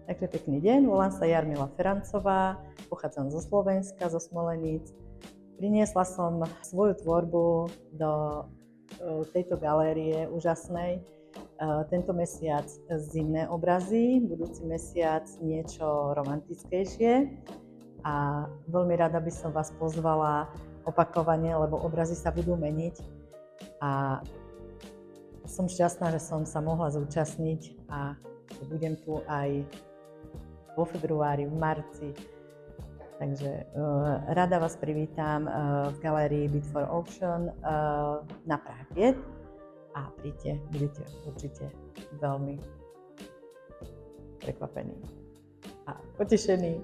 Takže pekný deň, volám sa Jarmila Ferancová, pochádzam zo Slovenska, zo Smoleníc. Priniesla som svoju tvorbu do tejto galérie úžasnej. Tento mesiac zimné obrazy, budúci mesiac niečo romantickejšie a veľmi rada by som vás pozvala opakovane, lebo obrazy sa budú meniť a som šťastná, že som sa mohla zúčastniť a budem tu aj vo februári, v marci. Takže rada vás privítam v galérii Beat for Auction na Prahe 5 a príďte, budete určite veľmi prekvapení a potešení.